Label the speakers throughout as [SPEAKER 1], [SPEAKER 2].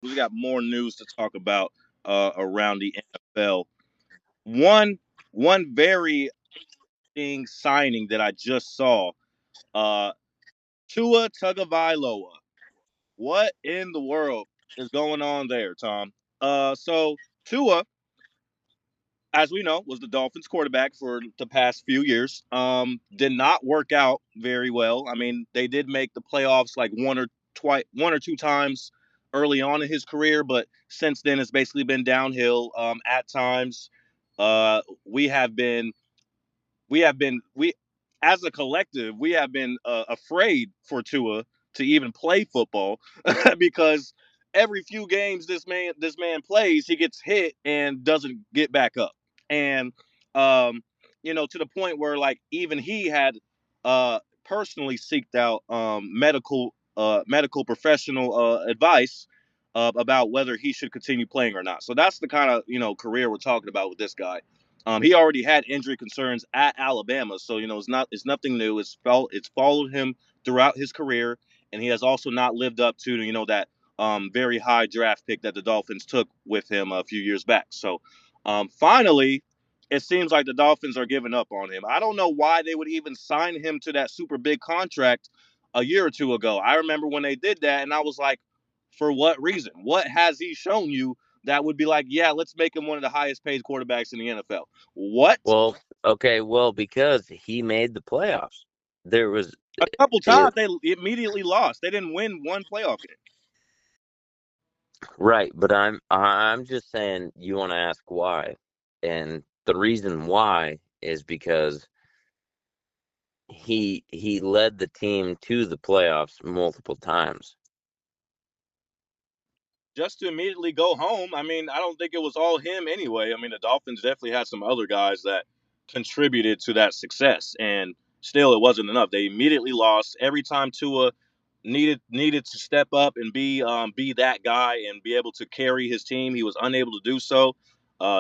[SPEAKER 1] We got more news to talk about around the NFL. One one very interesting signing that I just saw. Uh, Tua Tagovailoa. What in the world is going on there, Tom? So Tua, as we know, was the Dolphins quarterback for the past few years. Did not work out very well. I mean, they did make the playoffs like one or two times early on in his career, but since then it's basically been downhill. At times, we have been we as a collective we have been afraid for Tua to even play football because every few games this man plays, he gets hit and doesn't get back up, and um, to the point where like even he had personally seeked out medical professional advice about whether he should continue playing or not. So that's the kind of career we're talking about with this guy. He already had injury concerns at Alabama, so it's nothing new. It's followed him throughout his career, and he has also not lived up to that very high draft pick that the Dolphins took with him a few years back. So finally, it seems like the Dolphins are giving up on him. I don't know why they would even sign him to that super big contract a year or two ago. I remember when they did that, and I was like, for what reason? What has he shown you that would be like, yeah, let's make him one of the highest paid quarterbacks in the NFL? What?
[SPEAKER 2] Well, okay, well, because he made the playoffs. There was
[SPEAKER 1] A couple
[SPEAKER 2] it
[SPEAKER 1] times they immediately lost. They didn't win one playoff game.
[SPEAKER 2] right, but I'm just saying you want to ask why. And the reason why is because he led the team to the playoffs multiple times.
[SPEAKER 1] Just to immediately go home. I mean, I don't think it was all him anyway. I mean, the Dolphins definitely had some other guys that contributed to that success, and still it wasn't enough. They immediately lost every time Tua needed to step up and be that guy and be able to carry his team. He was unable to do so.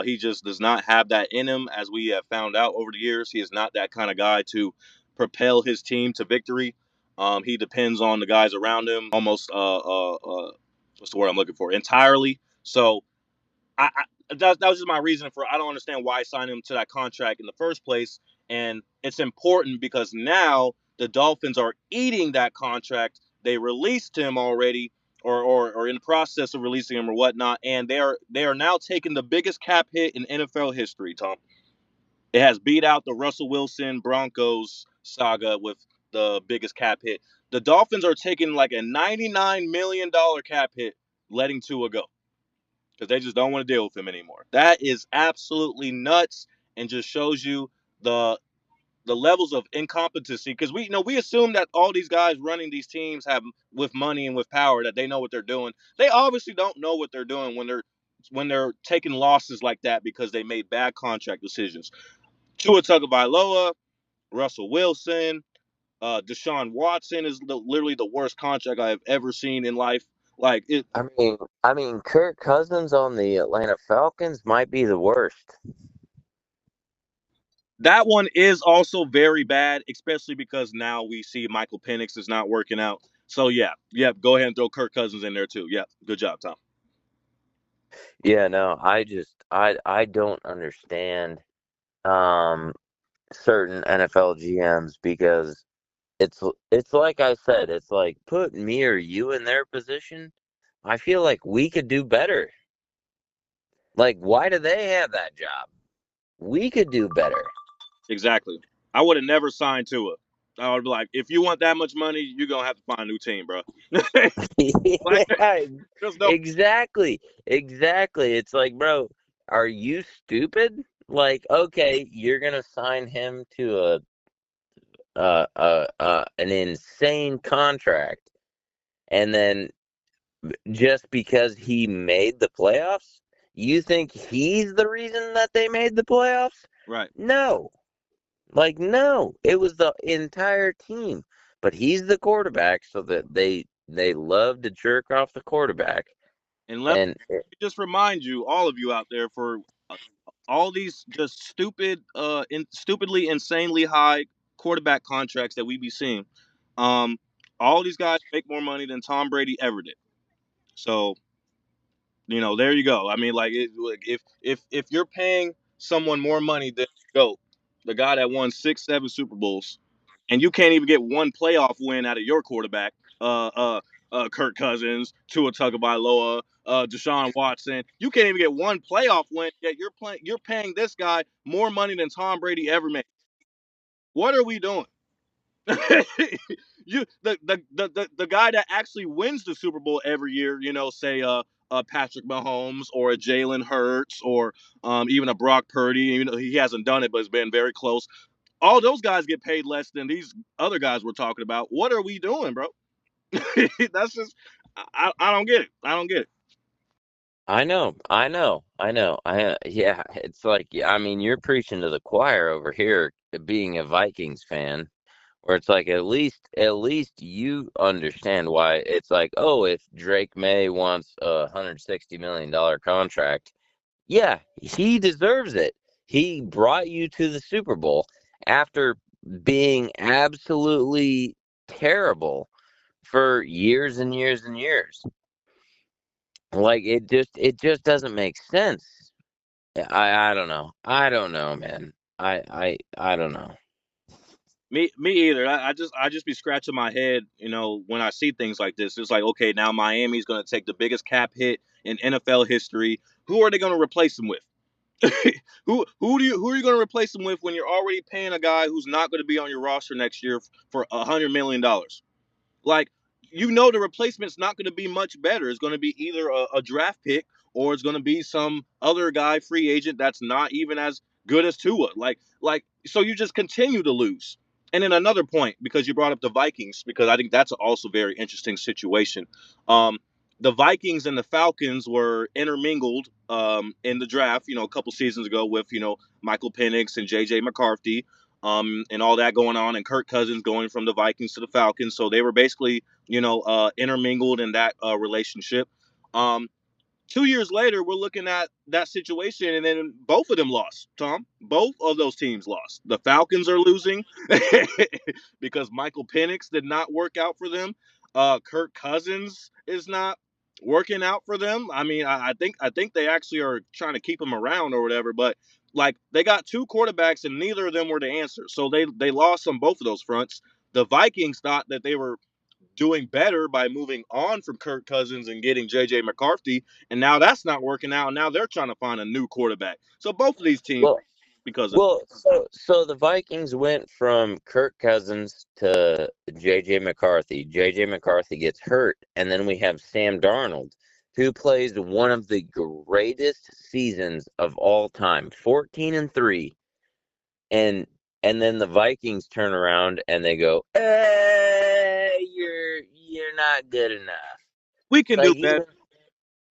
[SPEAKER 1] He just does not have that in him, as we have found out over the years. He is not that kind of guy to propel his team to victory. He depends on the guys around him almost what's the word I'm looking for, entirely. So that was just my reason for I don't understand why I signed him to that contract in the first place. And it's important because now the Dolphins are eating that contract. They released him already, or in the process of releasing him or whatnot, and they are now taking the biggest cap hit in NFL history. Tom, it has beat out the Russell Wilson Broncos saga with the biggest cap hit. The Dolphins are taking like a $99 million cap hit, letting Tua go because they just don't want to deal with him anymore. That is absolutely nuts, and just shows you the the levels of incompetency. Because we assume that all these guys running these teams have with money and with power that they know what they're doing. They obviously don't know what they're doing when they're taking losses like that because they made bad contract decisions. Tua Tagovailoa, Russell Wilson, Deshaun Watson is literally the worst contract I have ever seen in life. Like it,
[SPEAKER 2] I mean, Kirk Cousins on the Atlanta Falcons might be the worst.
[SPEAKER 1] that one is also very bad, especially because now we see Michael Penix is not working out. So yeah, yep. Go ahead and throw Kirk Cousins in there too. Yep, good job, Tom.
[SPEAKER 2] Yeah, no, I don't understand um certain NFL GMs because it's like I said, it's like put me or you in their position. I feel like we could do better. Like, why do they have that job? We could do better.
[SPEAKER 1] Exactly. I would have never signed to it. I would be like, if you want that much money, you're gonna have to find a new team, bro. Like,
[SPEAKER 2] Yeah,
[SPEAKER 1] there's no.
[SPEAKER 2] exactly. Exactly. It's like, bro, are you stupid? Like, okay, you're gonna sign him to an insane contract, and then just because he made the playoffs, you think he's the reason that they made the playoffs?
[SPEAKER 1] Right.
[SPEAKER 2] No. Like, no, it was the entire team. But he's the quarterback, so that they love to jerk off the quarterback.
[SPEAKER 1] And let
[SPEAKER 2] And
[SPEAKER 1] me just remind you, all of you out there, for uh, all these just stupidly, insanely high quarterback contracts that we be seeing. Um, all these guys make more money than Tom Brady ever did. So There you go. I mean, like, if you're paying someone more money than GOAT, the guy that won 6, 7 Super Bowls, and you can't even get one playoff win out of your quarterback, Kirk Cousins, Tua Tagovailoa, Deshaun Watson, you can't even get one playoff win. Yet you're paying this guy more money than Tom Brady ever made. What are we doing? The guy that actually wins the Super Bowl every year, say Patrick Mahomes or a Jalen Hurts or even a Brock Purdy. He hasn't done it, but it's been very close. All those guys get paid less than these other guys we're talking about. What are we doing, bro? That's just I don't get it. I don't get it.
[SPEAKER 2] Yeah, it's like, I mean, you're preaching to the choir over here, being a Vikings fan, where it's like, at least you understand why it's like, oh, if Drake May wants $160 million contract, yeah, he deserves it. He brought you to the Super Bowl after being absolutely terrible for years and years and years. Like, it just doesn't make sense. I don't know. I don't know, man. I don't know.
[SPEAKER 1] Me either. I just be scratching my head, when I see things like this. It's like, okay, now Miami's going to take the biggest cap hit in NFL history. Who are they going to replace him with? Who are you going to replace him with when you're already paying a guy who's not going to be on your roster next year for $100 million? Like, the replacement's not going to be much better. It's going to be either a draft pick or it's going to be some other guy, free agent, that's not even as good as Tua. So you just continue to lose. And then another point, because you brought up the Vikings, because I think that's also a very interesting situation. Um, the Vikings and the Falcons were intermingled in the draft, a couple seasons ago with, Michael Penix and J.J. McCarthy, and all that going on, and Kirk Cousins going from the Vikings to the Falcons. So they were basically, intermingled in that relationship. Um, 2 years later, we're looking at that situation, and then both of them lost. Tom, both of those teams lost. The Falcons are losing because Michael Penix did not work out for them. Kirk Cousins is not working out for them. I mean, I think they actually are trying to keep him around or whatever, but like, they got two quarterbacks and neither of them were the answer. So they lost on both of those fronts. The Vikings thought that they were doing better by moving on from Kirk Cousins and getting J.J. McCarthy, and now that's not working out. Now they're trying to find a new quarterback. So both of these teams,
[SPEAKER 2] Well,
[SPEAKER 1] because of
[SPEAKER 2] so the Vikings went from Kirk Cousins to J.J. McCarthy. J.J. McCarthy gets hurt, and then we have Sam Darnold, who plays one of the greatest seasons of all time, 14-3, and then the Vikings turn around and they go, you're not good enough.
[SPEAKER 1] we can do
[SPEAKER 2] Like,
[SPEAKER 1] better.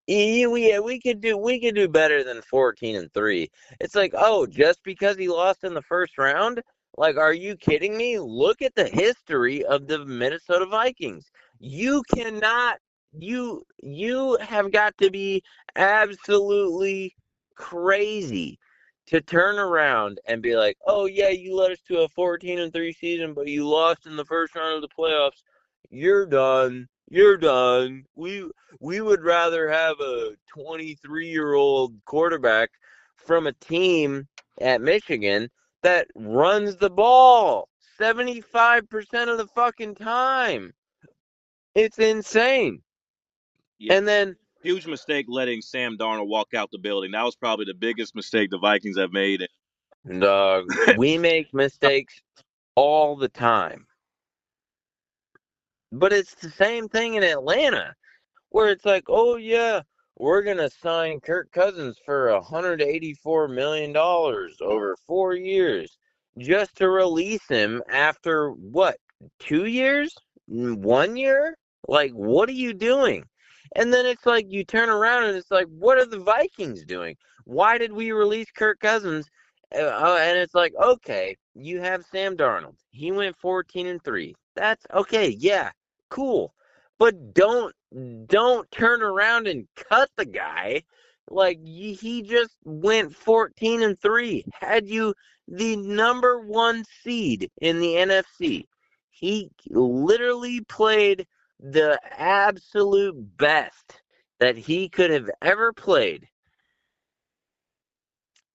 [SPEAKER 2] even yeah, we could do better than 14-3. It's like, oh, just because he lost in the first round? Like, are you kidding me? Look at the history of the Minnesota Vikings. You cannot you have got to be absolutely crazy to turn around and be like, "Oh yeah, you led us to a 14-3 season, but you lost in the first round of the playoffs. You're done. You're done. We would rather have a 23-year-old quarterback from a team at Michigan that runs the ball 75% of the fucking time." It's insane.
[SPEAKER 1] Yeah,
[SPEAKER 2] And then,
[SPEAKER 1] huge mistake letting Sam Darnold walk out the building. That was probably the biggest mistake the Vikings have made.
[SPEAKER 2] dog, we make mistakes all the time. But it's the same thing in Atlanta, where it's like, oh yeah, we're gonna sign Kirk Cousins for $184 million over 4 years, just to release him after what, 2 years, 1 year? Like, what are you doing? And then it's like, you turn around and it's like, what are the Vikings doing? Why did we release Kirk Cousins? And it's like, okay, you have Sam Darnold. He went 14-3. That's okay, yeah, cool. But don't turn around and cut the guy. Like, he just went 14-3. Had you the number one seed in the NFC. He literally played the absolute best that he could have ever played.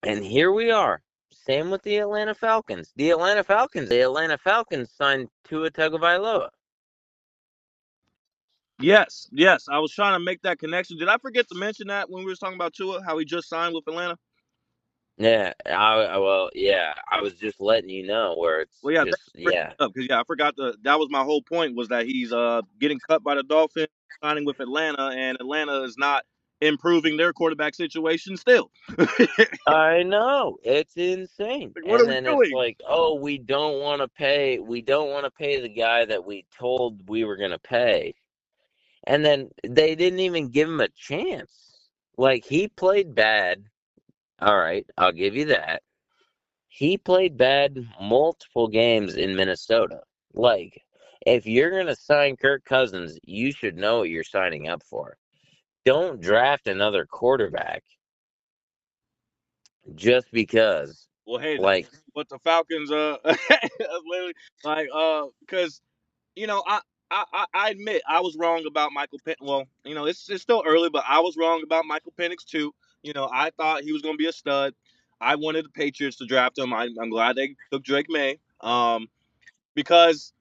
[SPEAKER 2] And here we are. Same with the Atlanta Falcons. The Atlanta Falcons signed Tua Tagovailoa.
[SPEAKER 1] Yes, yes. I was trying to make that connection. Did I forget to mention that when we were talking about Tua, how he just signed with Atlanta?
[SPEAKER 2] Yeah, well, yeah, I was just letting you know where it's
[SPEAKER 1] Well, yeah, thanks
[SPEAKER 2] just,
[SPEAKER 1] for bringing
[SPEAKER 2] yeah.
[SPEAKER 1] it up because I forgot the. That was my whole point was that he's getting cut by the Dolphins, signing with Atlanta, and Atlanta is not improving their quarterback situation still. Like,
[SPEAKER 2] I know, it's insane.
[SPEAKER 1] what are
[SPEAKER 2] And
[SPEAKER 1] we
[SPEAKER 2] then it's
[SPEAKER 1] doing?
[SPEAKER 2] like, oh, we don't want to pay the guy that we told we were going to pay. And then they didn't even give him a chance. Like, he played bad. All right, I'll give you that. He played bad multiple games in Minnesota. Like, if you're going to sign Kirk Cousins, you should know what you're signing up for. Don't draft another quarterback just because.
[SPEAKER 1] Well, hey,
[SPEAKER 2] Like,
[SPEAKER 1] what the Falcons literally like because I admit I was wrong about Michael Penix. Well, it's still early, but I was wrong about Michael Penix too. I thought he was going to be a stud. I wanted the Patriots to draft him. I'm glad they took Drake May. Because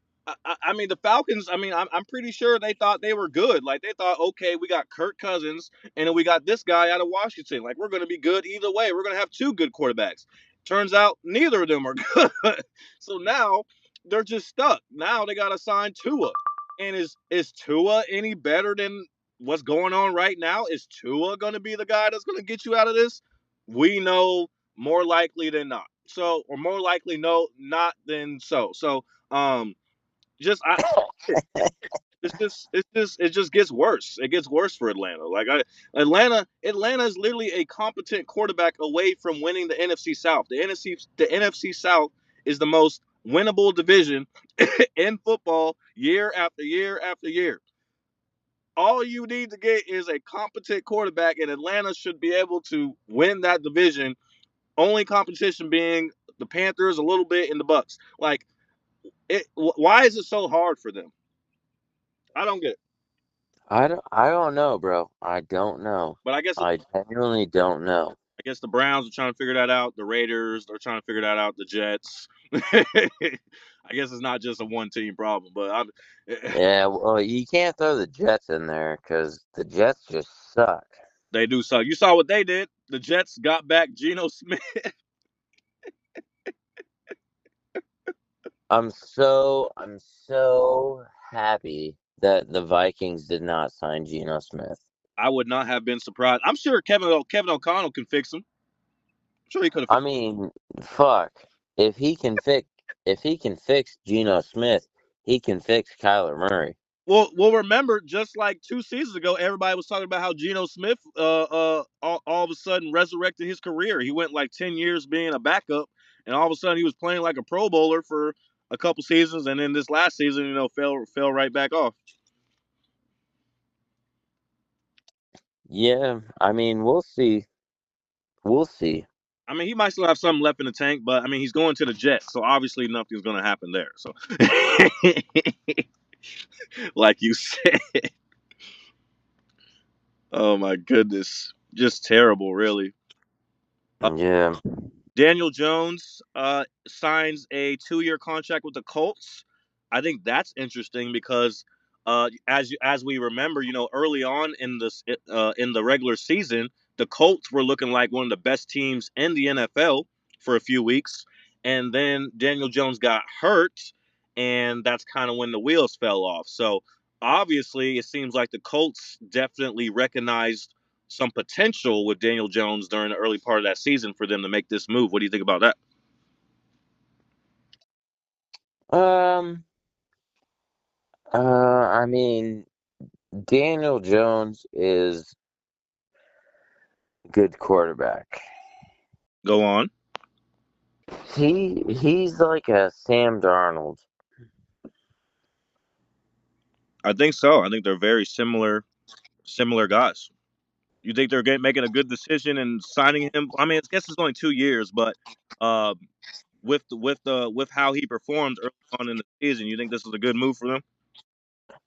[SPEAKER 1] I mean the Falcons. I mean I'm pretty sure they thought they were good. Like they thought, okay, we got Kirk Cousins and then we got this guy out of Washington. Like we're going to be good either way. We're going to have two good quarterbacks. Turns out neither of them are good. So now they're just stuck. Now they got to sign Tua. And is Tua any better than what's going on right now? Is Tua going to be the guy that's going to get you out of this? We know more likely than not. So, or more likely no, not than so. So, um, just I, it just gets worse. It gets worse for Atlanta. Atlanta is literally a competent quarterback away from winning the NFC South. The NFC South is the most winnable division in football year after year after year. All you need to get is a competent quarterback, and Atlanta should be able to win that division. Only competition being the Panthers a little bit and the Bucks. Like why is it so hard for them? I don't get it.
[SPEAKER 2] I don't know, bro. I don't know.
[SPEAKER 1] But I guess
[SPEAKER 2] I genuinely don't know.
[SPEAKER 1] the Browns are trying to figure that out. The Raiders are trying to figure that out. The Jets. I guess it's not just a one team problem, but
[SPEAKER 2] Yeah, well, you can't throw the Jets in there because the Jets just suck.
[SPEAKER 1] they do suck. You saw what they did. The Jets got back Geno Smith.
[SPEAKER 2] I'm so happy that the Vikings did not sign Geno Smith.
[SPEAKER 1] I would not have been surprised. I'm sure Kevin O'Connell can fix him. I'm sure he could have
[SPEAKER 2] I
[SPEAKER 1] fixed.
[SPEAKER 2] mean, fuck. If he can fix if he can fix Geno Smith, he can fix Kyler Murray.
[SPEAKER 1] Well, remember, just like 2 seasons ago, everybody was talking about how Geno Smith, all of a sudden resurrected his career. He went like 10 years being a backup, and all of a sudden he was playing like a Pro Bowler for a couple seasons, and then this last season, fell right back off.
[SPEAKER 2] Yeah, I mean, we'll see. We'll see.
[SPEAKER 1] I mean, he might still have something left in the tank, but I mean, he's going to the Jets, so obviously nothing's going to happen there. So, like you said, oh my goodness, just terrible, really.
[SPEAKER 2] Yeah.
[SPEAKER 1] Daniel Jones signs a 2-year contract with the Colts. I think that's interesting because as we remember, early on in the regular season, the Colts were looking like one of the best teams in the NFL for a few weeks, and then Daniel Jones got hurt, and that's kind of when the wheels fell off. So obviously, it seems like the Colts definitely recognized some potential with Daniel Jones during the early part of that season for them to make this move. What do you think about that?
[SPEAKER 2] Um. I mean, Daniel Jones is good quarterback.
[SPEAKER 1] Go on.
[SPEAKER 2] He's like a Sam Darnold.
[SPEAKER 1] I think so. I think they're very similar guys. You think they're making a good decision and signing him? I mean, I guess it's only 2 years, but uh, with how he performed early on in the season, you think this is a good move for them?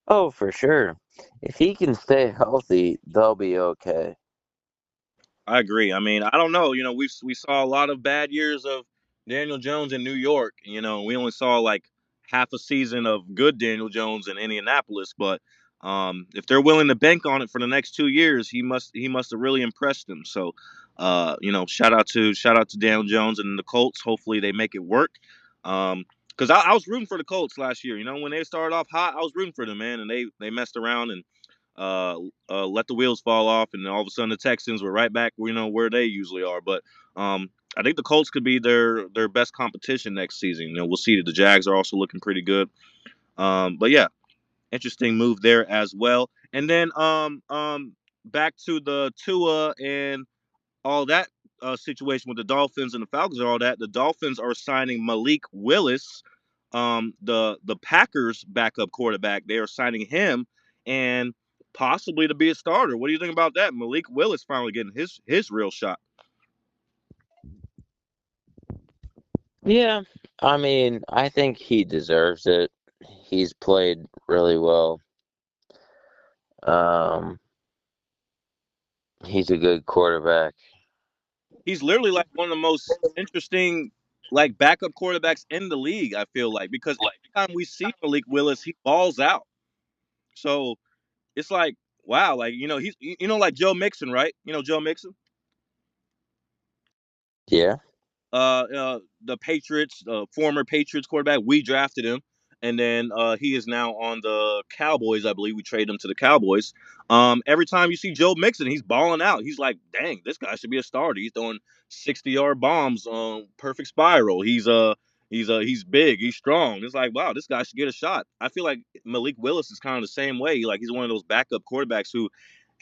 [SPEAKER 2] Oh, for sure. If he can stay healthy, they'll be okay.
[SPEAKER 1] I agree. I mean, I don't know. We saw a lot of bad years of Daniel Jones in New York. We only saw like half a season of good Daniel Jones in Indianapolis. But if they're willing to bank on it for the next 2 years, he must have really impressed them. So, shout out to Daniel Jones and the Colts. Hopefully, they make it work. Because I was rooting for the Colts last year. When they started off hot, I was rooting for them, man, and they messed around and uh, let the wheels fall off, and then all of a sudden the Texans were right back, where they usually are. But I think the Colts could be their best competition next season. We'll see. The Jags are also looking pretty good. But yeah, interesting move there as well. And then back to the Tua and all that situation with the Dolphins and the Falcons and all that. The Dolphins are signing Malik Willis, the Packers backup quarterback. They are signing him and possibly to be a starter. What do you think about that? Malik Willis finally getting his real shot.
[SPEAKER 2] Yeah, I mean, I think he deserves it. He's played really well. Um, he's a good quarterback.
[SPEAKER 1] He's literally like one of the most interesting like backup quarterbacks in the league. I feel like because every time we see Malik Willis, he balls out. So it's like wow, like he's like Joe Mixon, right? Joe Mixon.
[SPEAKER 2] Yeah,
[SPEAKER 1] The Patriots, former Patriots quarterback. We drafted him, and then he is now on the Cowboys. I believe we traded him to the Cowboys. Every time you see Joe Mixon, he's balling out. He's like, dang, this guy should be a starter. He's throwing 60-yard bombs on perfect spiral. He's big. He's strong. It's like, wow, this guy should get a shot. I feel like Malik Willis is kind of the same way. Like he's one of those backup quarterbacks who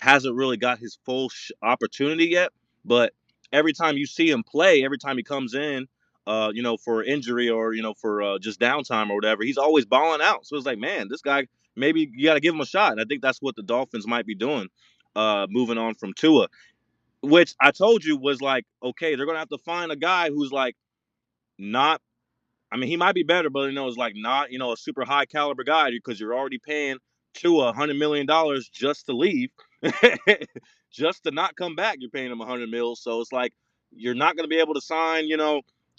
[SPEAKER 1] hasn't really got his full opportunity yet, but every time you see him play, every time he comes in, for injury or for just downtime or whatever, he's always balling out. So it's like, man, this guy, maybe you got to give him a shot. And I think that's what the Dolphins might be doing, moving on from Tua, which I told you was like, okay, they're gonna have to find a guy who's like not. I mean, he might be better, but it's like not a super high caliber guy because you're already paying Tua $100 million just to leave, just to not come back. You're paying him 100 mil, so it's like you're not going to be able to sign,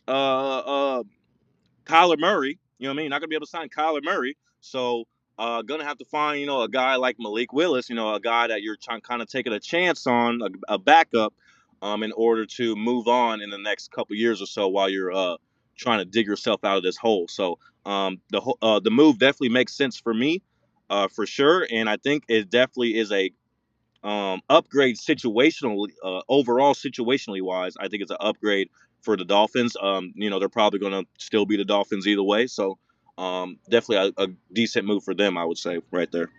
[SPEAKER 1] Kyler Murray. You know what I mean? Not gonna be able to sign Kyler Murray. So gonna have to find, a guy like Malik Willis, a guy that you're kind of taking a chance on, a backup, in order to move on in the next couple years or so while you're trying to dig yourself out of this hole. So the move definitely makes sense for me, for sure, and I think it definitely is a upgrade situationally, overall situationally wise. I think it's an upgrade for the Dolphins. They're probably going to still be the Dolphins either way. So definitely a decent move for them, I would say, right there.